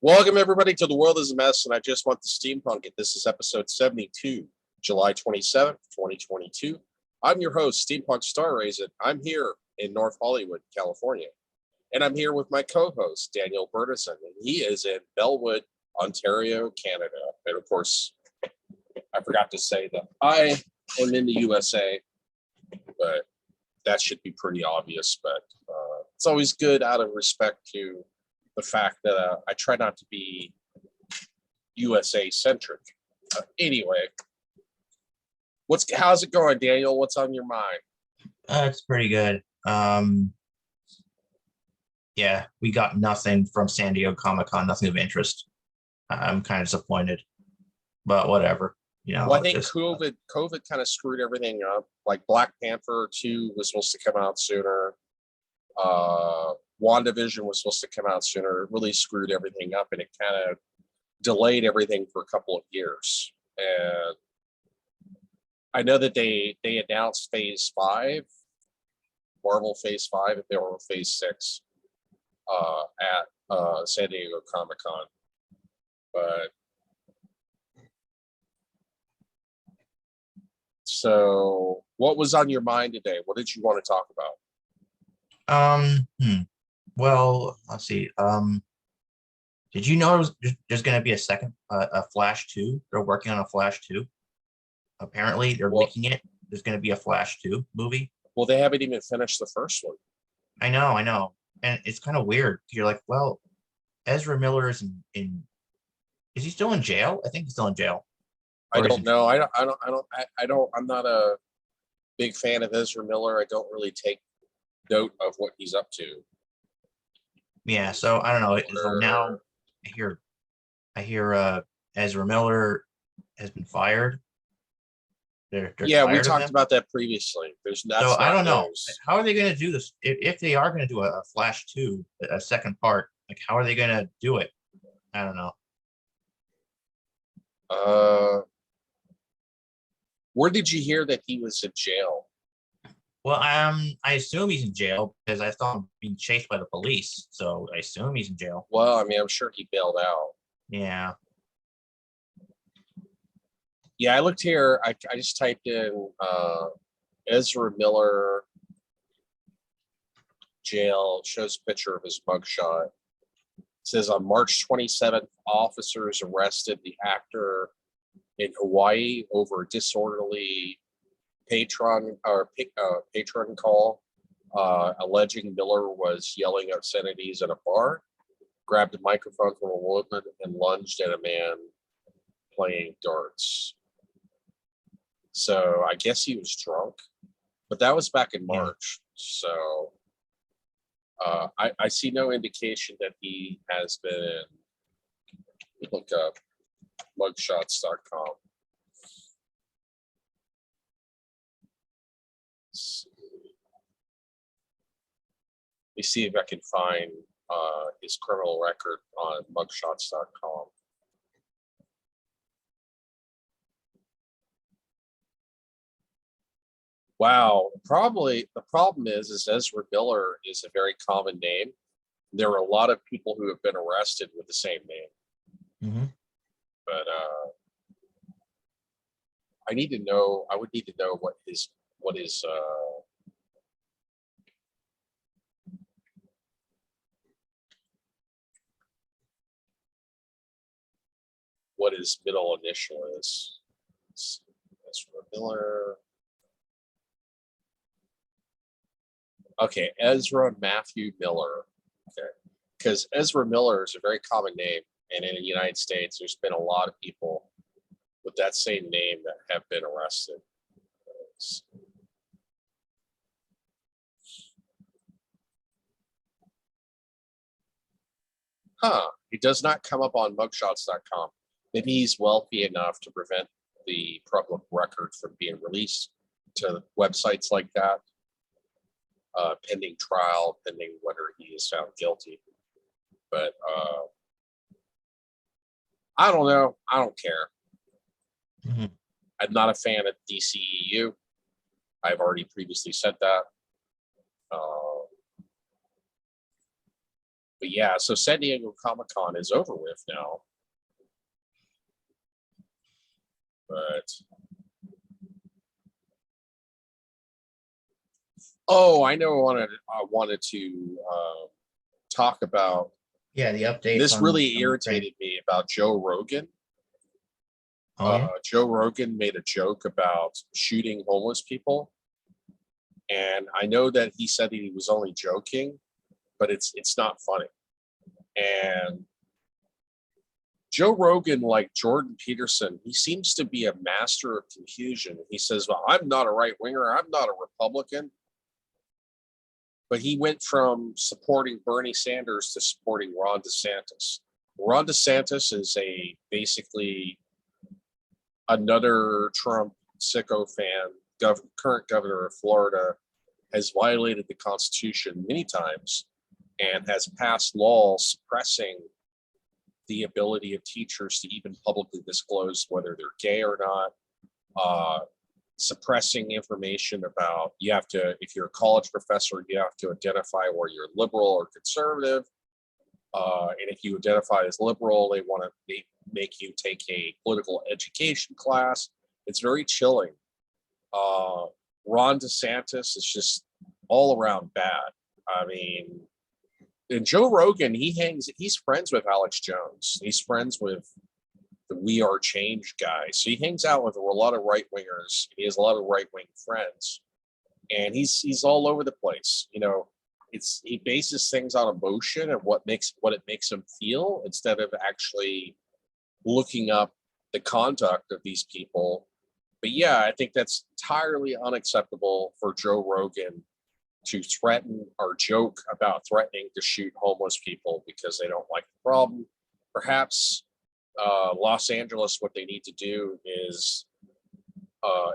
Welcome, everybody, to The World is a Mess, and I just want the steampunk it. This is episode 72, July 27th, 2022. I'm your host, Steampunk Star Raisin. I'm here in North Hollywood, California, and I'm here with my co-host, Daniel Bertison, and he is in Bellwood, Ontario, Canada. And, of course, I forgot to say that I am in the USA, but that should be pretty obvious, but it's always good out of respect to the fact that I try not to be USA centric. Anyway, how's it going, Daniel? What's on your mind? It's pretty good. Yeah, we got nothing from San Diego Comic-Con, nothing of interest. I'm kind of disappointed, but whatever. Well, I think COVID kind of screwed everything up. Like Black Panther 2 was supposed to come out sooner. WandaVision was supposed to come out sooner. It really screwed everything up, and it kind of delayed everything for a couple of years. And I know that they announced Phase 5, Marvel Phase 5, if they were Phase 6 at San Diego Comic-Con. But so what was on your mind today? What did you want to talk about? Well, let's see. Did you know there's going to be a Flash 2? They're working on a Flash 2. Apparently, they're leaking it. There's going to be a Flash 2 movie. Well, they haven't even finished the first one. I know. And it's kind of weird. You're like, well, Ezra Miller is is he still in jail? I think he's still in jail. I don't know. I'm not a big fan of Ezra Miller. I don't really take note of what he's up to. Yeah, so I don't know. So now I hear Ezra Miller has been fired. They're yeah, fired we talked about that previously. So I don't know. How are they going to do this? If they are going to do a Flash 2, a second part, like how are they going to do it? I don't know. Where did you hear that he was in jail? Well, I assume he's in jail because I saw him being chased by the police. So I assume he's in jail. Well, I mean, I'm sure he bailed out. Yeah. Yeah, I looked here. I just typed in Ezra Miller jail. Shows a picture of his mugshot. It says on March 27th, officers arrested the actor in Hawaii over a disorderly patron call, alleging Miller was yelling obscenities at a bar, grabbed a microphone from a woman, and lunged at a man playing darts. So I guess he was drunk, but that was back in March. So I see no indication that he has been. Look up mugshots.com. Let me see if I can find his criminal record on mugshots.com. Wow, probably the problem is Ezra Miller is a very common name. There are a lot of people who have been arrested with the same name. Mm-hmm. But I would need to know what his middle initial is. Ezra Miller. Okay, Ezra Matthew Miller. Okay, because Ezra Miller is a very common name, and in the United States, there's been a lot of people with that same name that have been arrested. He does not come up on mugshots.com. Maybe he's wealthy enough to prevent the public record from being released to websites like that. Pending trial, pending whether he is found guilty. But I don't know. I don't care. Mm-hmm. I'm not a fan of DCEU. I've already previously said that. But yeah, so San Diego Comic-Con is over with now. But I know I wanted to talk about Yeah, the updates. this. Really on irritated me about Joe Rogan. Oh, yeah? Joe Rogan made a joke about shooting homeless people, and I know that he said he was only joking, but it's not funny. And Joe Rogan, like Jordan Peterson, he seems to be a master of confusion. He says, "Well, I'm not a right winger. I'm not a Republican." But he went from supporting Bernie Sanders to supporting Ron DeSantis. Ron DeSantis is basically another Trump sicko fan. Current governor of Florida has violated the Constitution many times and has passed laws suppressing the ability of teachers to even publicly disclose whether they're gay or not, suppressing information about if you're a college professor, you have to identify where you're liberal or conservative. And if you identify as liberal, they want to make you take a political education class. It's very chilling. Ron DeSantis is just all around bad. I mean, and Joe Rogan, he's friends with Alex Jones. He's friends with the We Are Change guy. So he hangs out with a lot of right wingers. He has a lot of right wing friends, and he's all over the place. He bases things on emotion and what it makes him feel instead of actually looking up the conduct of these people. But yeah, I think that's entirely unacceptable for Joe Rogan to threaten or joke about threatening to shoot homeless people because they don't like the problem. Perhaps Los Angeles, what they need to do is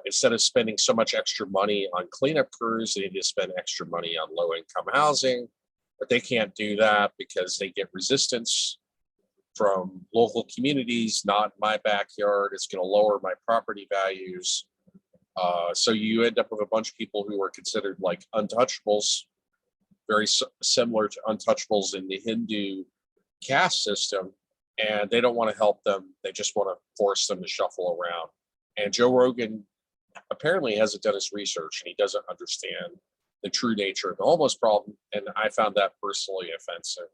instead of spending so much extra money on cleanup crews, they need to spend extra money on low-income housing. But they can't do that because they get resistance from local communities. Not my backyard. It's going to lower my property values. So you end up with a bunch of people who are considered like untouchables, very similar to untouchables in the Hindu caste system, and they don't want to help them. They just want to force them to shuffle around. And Joe Rogan apparently hasn't done his research, and he doesn't understand the true nature of the homeless problem, and I found that personally offensive.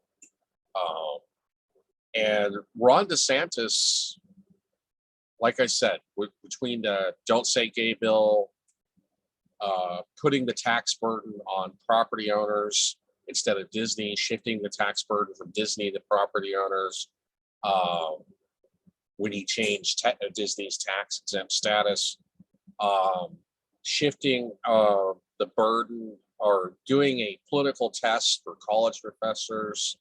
And Ron DeSantis, like I said, between the Don't Say Gay bill, putting the tax burden on property owners instead of Disney, shifting the tax burden from Disney to property owners, when he changed Disney's tax exempt status, shifting the burden or doing a political test for college professors,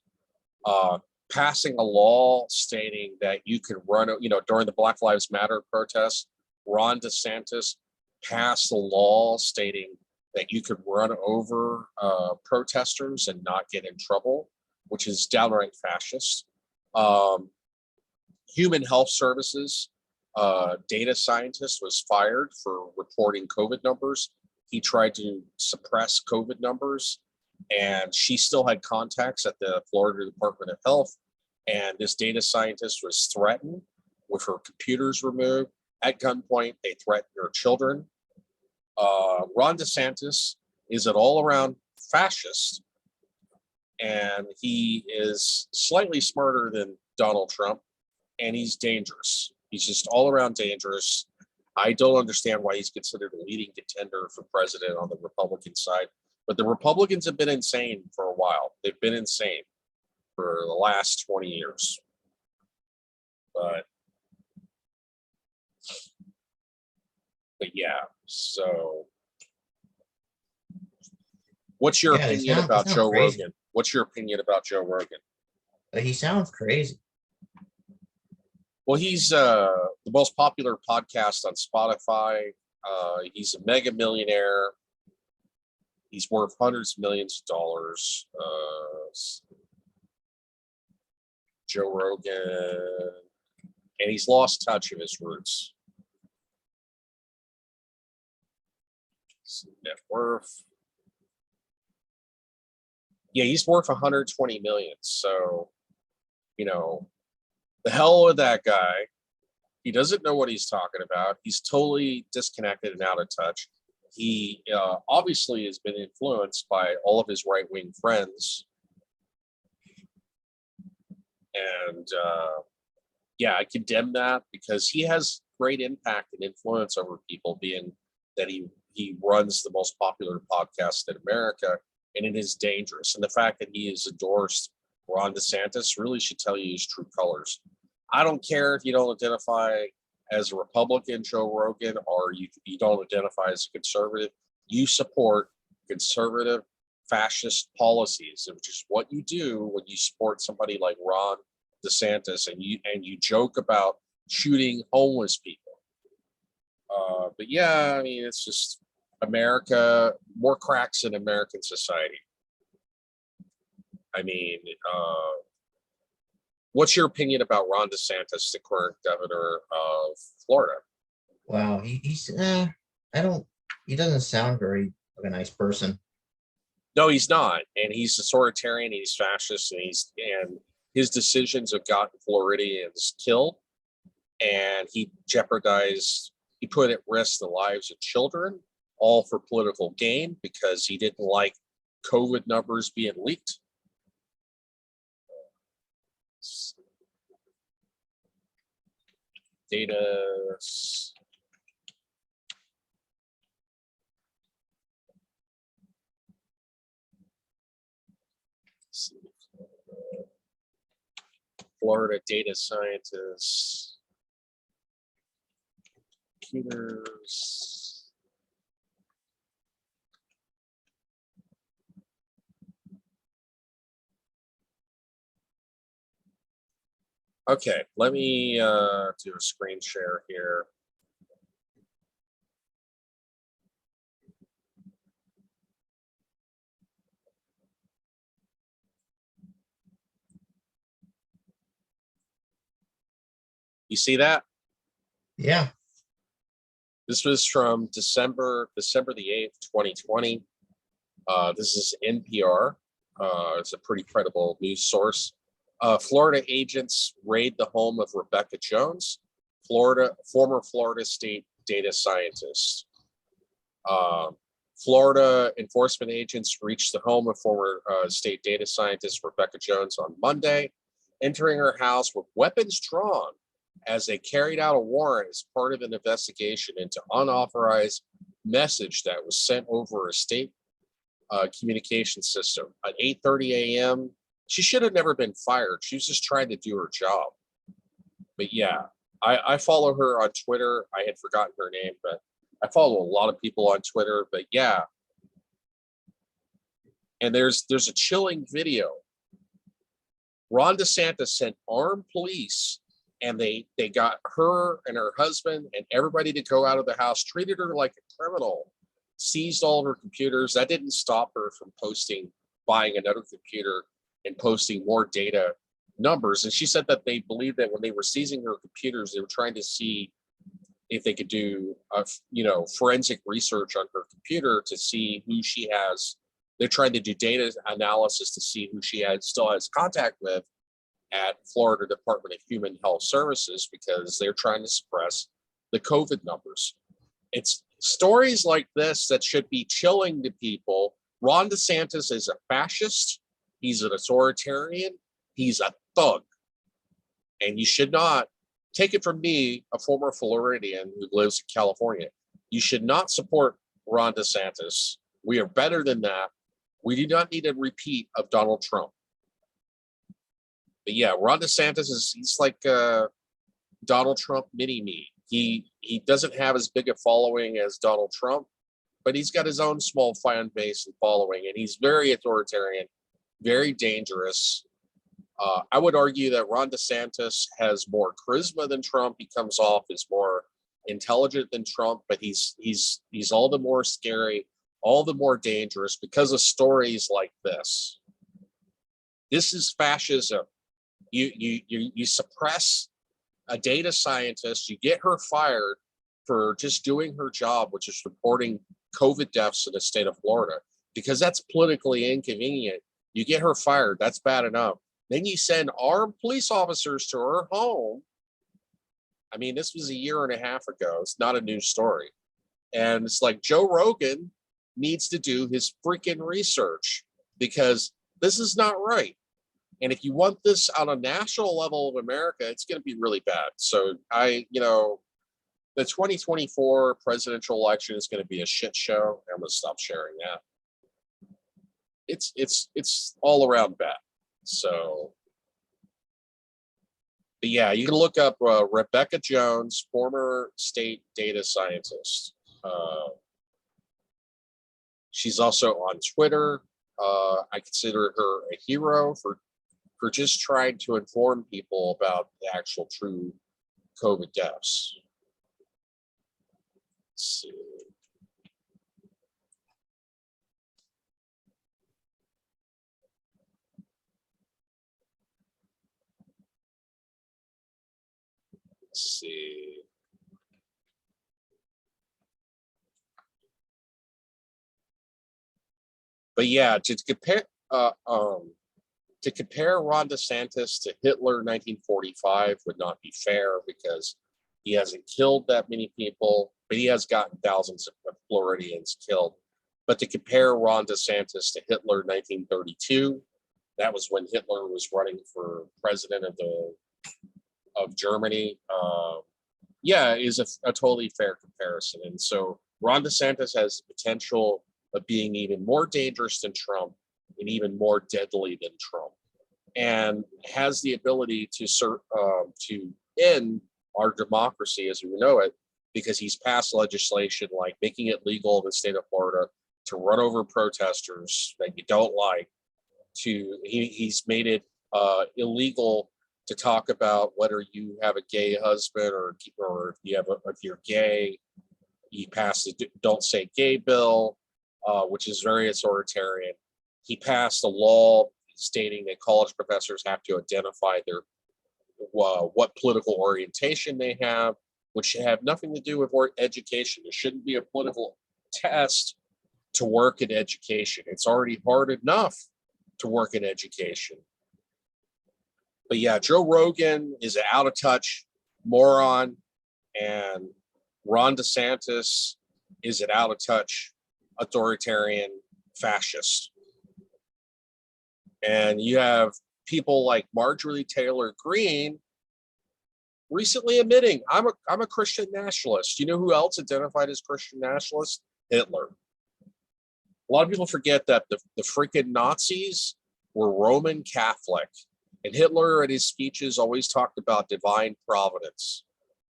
passing a law stating that you could run, during the Black Lives Matter protests, Ron DeSantis passed a law stating that you could run over protesters and not get in trouble, which is downright fascist. Human Health Services data scientist was fired for reporting COVID numbers. He tried to suppress COVID numbers, and she still had contacts at the Florida Department of Health. And this data scientist was threatened with her computers removed. At gunpoint, they threatened her children. Ron DeSantis is an all-around fascist, and he is slightly smarter than Donald Trump, and he's dangerous. He's just all-around dangerous. I don't understand why he's considered a leading contender for president on the Republican side, but the Republicans have been insane for a while. They've been insane for the last 20 years. But yeah, so what's your opinion about Joe Rogan? What's your opinion about Joe Rogan? He sounds crazy. Well, he's the most popular podcast on Spotify. He's a mega millionaire. He's worth hundreds of millions of dollars. Joe Rogan, and he's lost touch of his roots. Net worth. Yeah, he's worth 120 million. So, you know, the hell with that guy. He doesn't know what he's talking about. He's totally disconnected and out of touch. He obviously has been influenced by all of his right wing friends. And yeah, I condemn that because he has great impact and influence over people, being that he runs the most popular podcast in America, and it is dangerous. And the fact that he has endorsed Ron DeSantis really should tell you his true colors. I don't care if you don't identify as a Republican, Joe Rogan, or you don't identify as a conservative. You support conservative fascist policies, which is what you do when you support somebody like Ron DeSantis and you joke about shooting homeless people. But yeah, I mean, it's just America, more cracks in American society. I mean, what's your opinion about Ron DeSantis, the current governor of Florida? Wow, he's I don't he doesn't sound very like a nice person. No, he's not, and he's authoritarian. He's fascist, and his decisions have gotten Floridians killed, and he jeopardized. He put at risk the lives of children, all for political gain, because he didn't like COVID numbers being leaked. Data. Florida data scientists, computers. Okay, let me do a screen share here. You see that? Yeah. This was from December the 8th, 2020. This is NPR. It's a pretty credible news source. Florida agents raid the home of Rebecca Jones, former Florida state data scientist. Florida enforcement agents reached the home of former state data scientist Rebecca Jones on Monday, entering her house with weapons drawn as they carried out a warrant as part of an investigation into unauthorized message that was sent over a state communication system at 8:30 a.m. She should have never been fired. She was just trying to do her job. But yeah, I follow her on Twitter. I had forgotten her name, but I follow a lot of people on Twitter. But yeah, and there's a chilling video. Ron DeSantis sent armed police, and they got her and her husband and everybody to go out of the house, treated her like a criminal, seized all of her computers. That didn't stop her from buying another computer and posting more data numbers. And she said that they believed that when they were seizing her computers, they were trying to see if they could do forensic research on her computer to see who she has. They're trying to do data analysis to see who she still has contact with at Florida Department of Human Health Services, because they're trying to suppress the COVID numbers. It's stories like this that should be chilling to people. Ron DeSantis is a fascist. He's an authoritarian. He's a thug. And you should not, take it from me, a former Floridian who lives in California, you should not support Ron DeSantis. We are better than that. We do not need a repeat of Donald Trump. But yeah, Ron DeSantis he's like Donald Trump mini-me. He doesn't have as big a following as Donald Trump, but he's got his own small fan base and following, and he's very authoritarian, very dangerous. I would argue that Ron DeSantis has more charisma than Trump. He comes off as more intelligent than Trump, but he's all the more scary, all the more dangerous because of stories like this. This is fascism. You suppress a data scientist, you get her fired for just doing her job, which is reporting COVID deaths in the state of Florida, because that's politically inconvenient. You get her fired. That's bad enough. Then you send armed police officers to her home. I mean, this was a year and a half ago. It's not a new story. And it's like Joe Rogan needs to do his freaking research because this is not right. And if you want this on a national level of America, it's going to be really bad. So the 2024 presidential election is going to be a shit show. I'm going to stop sharing that. It's all around bad. So, but yeah, you can look up Rebecca Jones, former state data scientist. She's also on Twitter. I consider her a hero for just trying to inform people about the actual true COVID deaths. Let's see. Let's see. But yeah, to compare Ron DeSantis to Hitler 1945 would not be fair because he hasn't killed that many people, but he has gotten thousands of Floridians killed. But to compare Ron DeSantis to Hitler 1932, that was when Hitler was running for president of Germany. Is a totally fair comparison. And so Ron DeSantis has the potential of being even more dangerous than Trump and even more deadly than Trump, and has the ability to end our democracy as we know it, because he's passed legislation like making it legal in the state of Florida to run over protesters that you don't like. He's made it illegal to talk about whether you have a gay husband or if you're gay. He passed the Don't Say Gay bill, which is very authoritarian. He passed a law stating that college professors have to identify their what political orientation they have, which should have nothing to do with education. There shouldn't be a political test to work in education. It's already hard enough to work in education. But yeah, Joe Rogan is an out of touch moron, and Ron DeSantis is an out of touch authoritarian fascist. And you have people like Marjorie Taylor Greene recently admitting, I'm a Christian nationalist. You know who else identified as Christian nationalist? Hitler. A lot of people forget that the freaking Nazis were Roman Catholic. And Hitler at his speeches always talked about divine providence.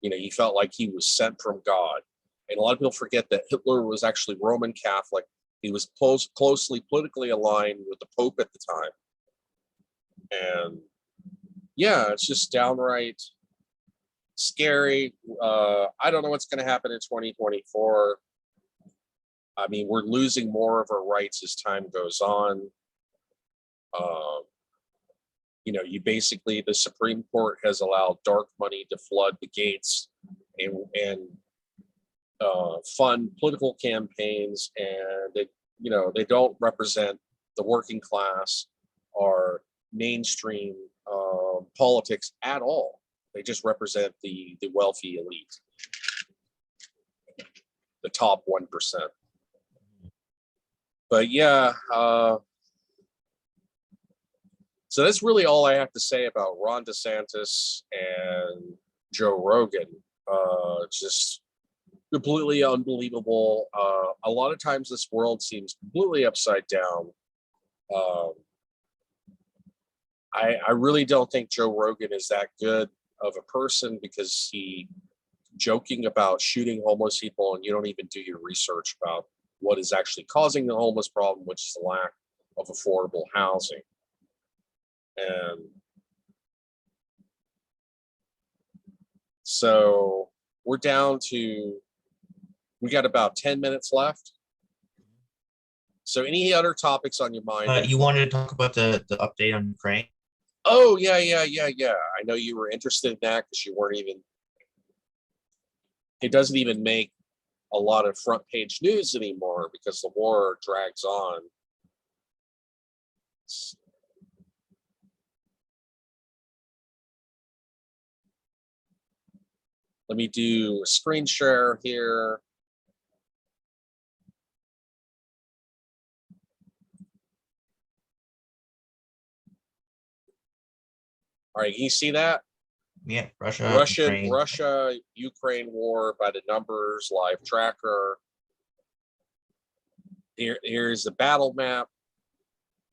He felt like he was sent from God. And a lot of people forget that Hitler was actually Roman Catholic. He was closely politically aligned with the Pope at the time. And yeah, it's just downright scary. I don't know what's going to happen in 2024. I mean, we're losing more of our rights as time goes on. The Supreme Court has allowed dark money to flood the gates and fund political campaigns, and they don't represent the working class or mainstream politics at all. They just represent the wealthy elite, the top 1%. But yeah, so that's really all I have to say about Ron DeSantis and Joe Rogan. Just completely unbelievable. A lot of times this world seems completely upside down. I really don't think Joe Rogan is that good of a person, because he joking about shooting homeless people, and you don't even do your research about what is actually causing the homeless problem, which is the lack of affordable housing. And so we got about 10 minutes left. So any other topics on your mind? You wanted to talk about the update on Ukraine? Oh, yeah. I know you were interested in that because you weren't even, it doesn't even make a lot of front page news anymore because the war drags on. Let me do a screen share here. All right, can you see that? Yeah, Ukraine. Russia-Ukraine war by the numbers, live tracker. Here's the battle map.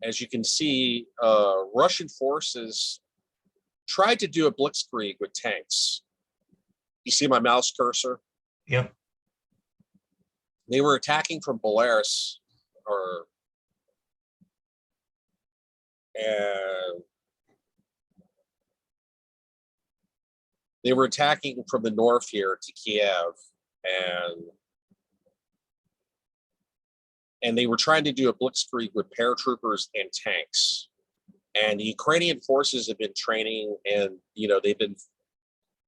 As you can see, Russian forces tried to do a blitzkrieg with tanks. You see my mouse cursor? Yep. They were attacking from Belarus, and they were attacking from the north here to Kiev, and they were trying to do a blitzkrieg with paratroopers and tanks. And the Ukrainian forces have been training, and they've been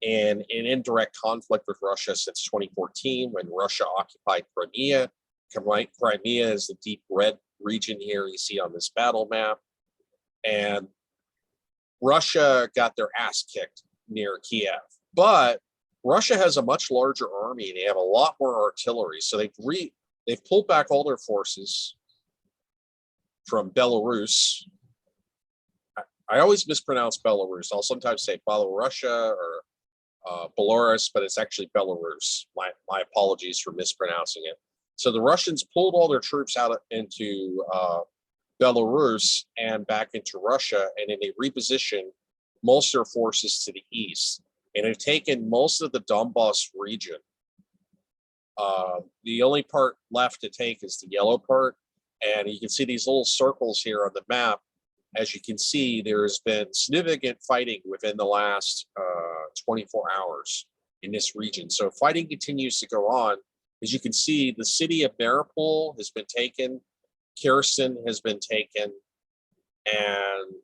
in indirect conflict with Russia since 2014 when Russia occupied Crimea. Crimea is the deep red region here you see on this battle map. And Russia got their ass kicked near Kiev. But Russia has a much larger army. They have a lot more artillery. So they've pulled back all their forces from Belarus. I always mispronounce Belarus. I'll sometimes say Belarusia or Belarus, but it's actually Belarus. My apologies for mispronouncing it. So the Russians pulled all their troops out into Belarus and back into Russia, and then they repositioned most of their forces to the east, and have taken most of the Donbass region. The only part left to take is the yellow part, and you can see these little circles here on the map. As you can see, there's been significant fighting within the last 24 hours in this region. So fighting continues to go on. As you can see, the city of Mariupol has been taken, Kherson has been taken, and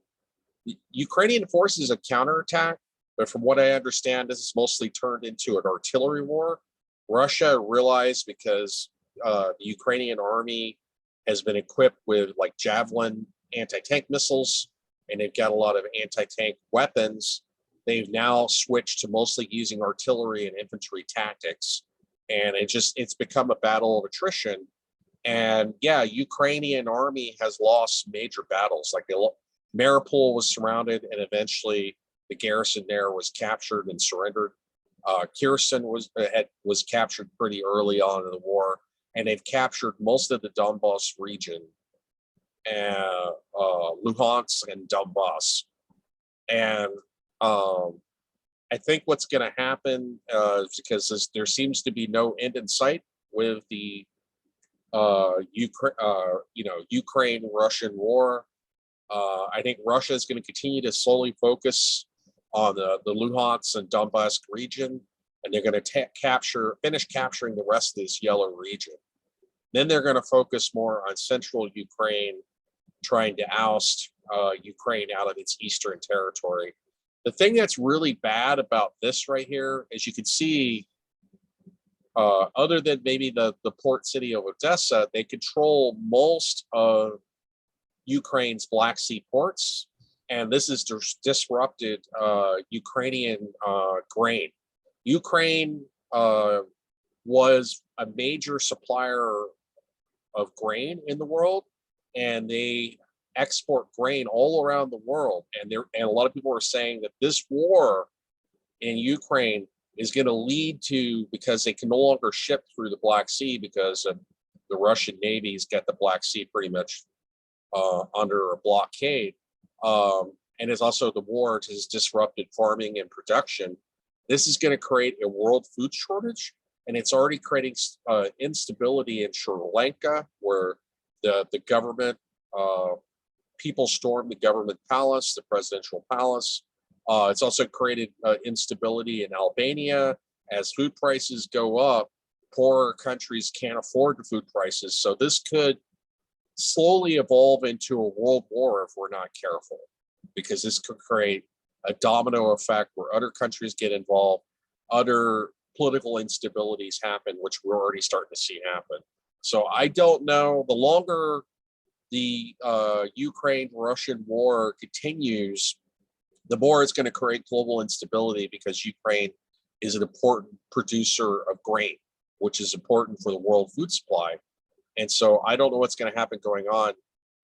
the Ukrainian forces have counterattacked. But from what I understand, this is mostly turned into an artillery war. Russia realized, because the Ukrainian army has been equipped with like Javelin anti-tank missiles, and they've got a lot of anti-tank weapons, they've now switched to mostly using artillery and infantry tactics. And it's become a battle of attrition. And yeah, Ukrainian army has lost major battles. Like Mariupol was surrounded, and eventually the garrison there was captured and surrendered. Kherson was captured pretty early on in the war, and they've captured most of the Donbass region, and Luhansk and Donbass. And I think what's going to happen is because there seems to be no end in sight with the Ukraine-Russian war. I think Russia is going to continue to slowly focus on the Luhansk and Donbass region, and they're going to finish capturing the rest of this yellow region. Then they're going to focus more on central Ukraine, trying to oust Ukraine out of its eastern territory. The thing that's really bad about this right here, as you can see, other than maybe the port city of Odessa, they control most of Ukraine's Black Sea ports, and this has disrupted Ukrainian grain. Ukraine was a major supplier of grain in the world, and they export grain all around the world. And a lot of people are saying that this war in Ukraine is going to lead to, because they can no longer ship through the Black Sea because the Russian Navy's got the Black Sea pretty much under a blockade. And it's also the war has disrupted farming and production. This is going to create a world food shortage, and it's already creating instability in Sri Lanka, where the government, people stormed the government palace, the presidential palace. It's also created instability in Albania. As food prices go up, poorer countries can't afford the food prices. So this could slowly evolve into a world war if we're not careful, because this could create a domino effect where other countries get involved, other political instabilities happen, which we're already starting to see happen. So I don't know. The longer the Ukraine-Russian war continues, the more it's going to create global instability because Ukraine is an important producer of grain, which is important for the world food supply. And so I don't know what's going to happen going on.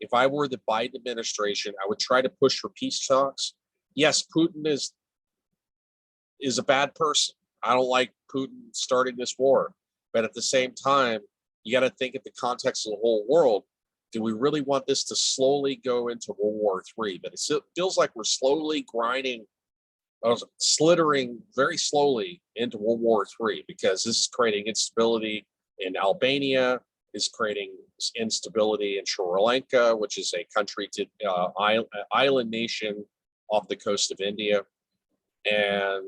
If I were the Biden administration, I would try to push for peace talks. Yes, Putin is a bad person. I don't like Putin starting this war. But at the same time, you got to think in the context of the whole world. Do we really want this to slowly go into World War III? But it feels like we're slowly grinding, slittering very slowly into World War III, because this is creating instability in Albania, is creating instability in Sri Lanka, which is a country to island nation off the coast of India. And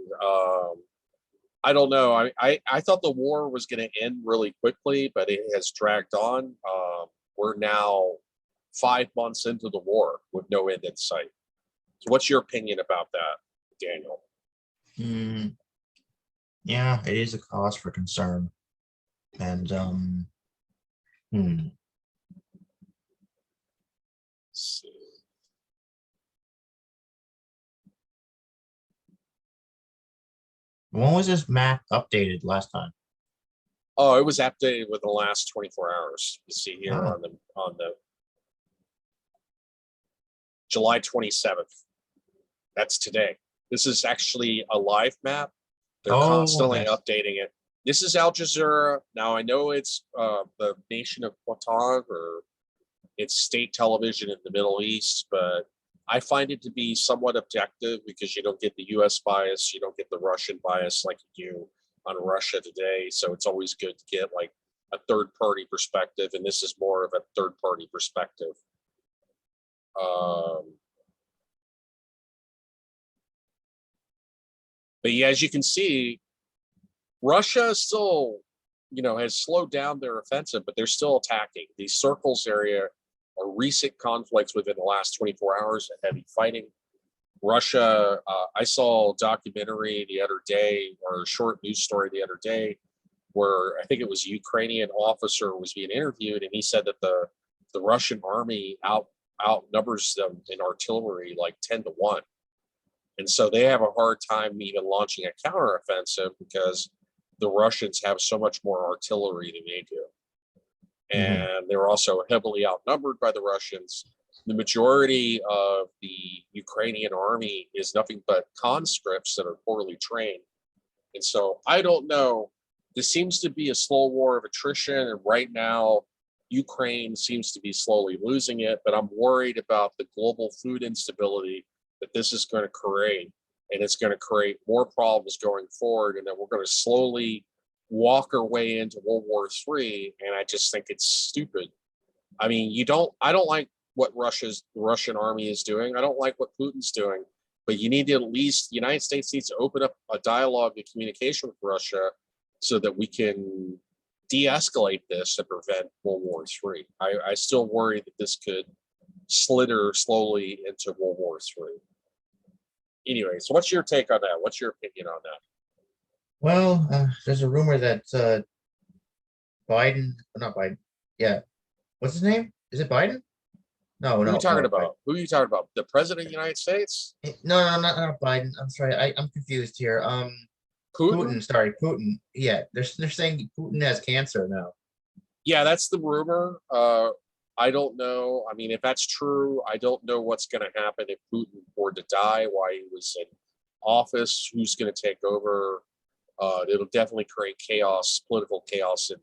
I don't know. I thought the war was going to end really quickly, but it has dragged on. We're now 5 months into the war with no end in sight. So what's your opinion about that, Daniel? Yeah, it is a cause for concern. And Let's see. when was this map updated last time? Oh, it was updated within the last 24 hours. You see here Oh. on the July 27th. That's today. This is actually a live map. They're constantly yes. updating it. This is Al Jazeera. Now I know it's the nation of Qatar, or it's state television in the Middle East, but I find it to be somewhat objective because you don't get the US bias, you don't get the Russian bias like you do on Russia Today. So it's always good to get like a third party perspective, and this is more of a third party perspective. But yeah, as you can see, Russia still, has slowed down their offensive, but they're still attacking. These circles area are recent conflicts within the last 24 hours of heavy fighting. Russia, I saw a documentary the other day, or a short news story the other day, where I think it was a Ukrainian officer was being interviewed, and he said that the Russian army outnumbers them in artillery like 10-1. And so they have a hard time even launching a counteroffensive because the Russians have so much more artillery than they do. And they're also heavily outnumbered by the Russians. The majority of the Ukrainian army is nothing but conscripts that are poorly trained. And so I don't know. This seems to be a slow war of attrition. And right now, Ukraine seems to be slowly losing it. But I'm worried about the global food instability that this is going to create. And it's going to create more problems going forward. And then we're going to slowly walk our way into World War III. And I just think it's stupid. I mean, I don't like what the Russian army is doing. I don't like what Putin's doing, but you need to at least, the United States needs to open up a dialogue and communication with Russia so that we can de-escalate this and prevent World War III. I still worry that this could slither slowly into World War III. Anyway, so what's your take on that? What's your opinion on that? Well, there's a rumor that not Biden. Yeah. What's his name? Is it Biden? No, Who are no, you talking no. about? Who are you talking about? The president of the United States? No, not Biden. I'm sorry. I'm confused here. Putin. Sorry, Putin. Yeah, they're saying Putin has cancer now. Yeah, that's the rumor. I don't know. I mean, if that's true, I don't know what's going to happen if Putin were to die while he was in office. Who's going to take over? It'll definitely create chaos, political chaos in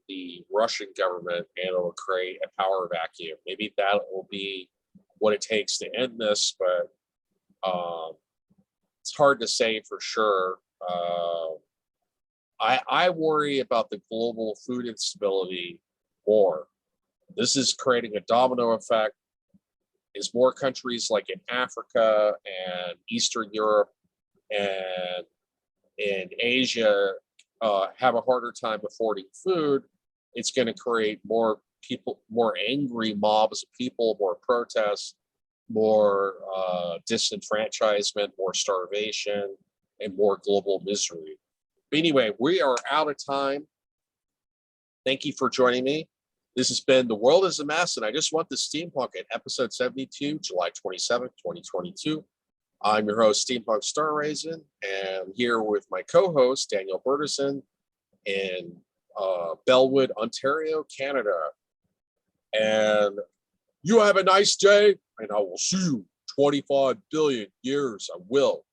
the Russian government, and it'll create a power vacuum. Maybe that will be what it takes to end this, but it's hard to say for sure. I worry about the global food instability more. This is creating a domino effect as more countries like in Africa and Eastern Europe and in Asia have a harder time affording food. It's going to create more people, more angry mobs of people, more protests, more disenfranchisement, more starvation, and more global misery. But anyway, we are out of time. Thank you for joining me. This has been The World is a Mess, and I Just Want the Steampunk at episode 72, July 27th, 2022. I'm your host, Steampunk Star Raisin, and I'm here with my co-host, Daniel Bertison, in Bellwood, Ontario, Canada. And you have a nice day, and I will see you 25 billion years. I will.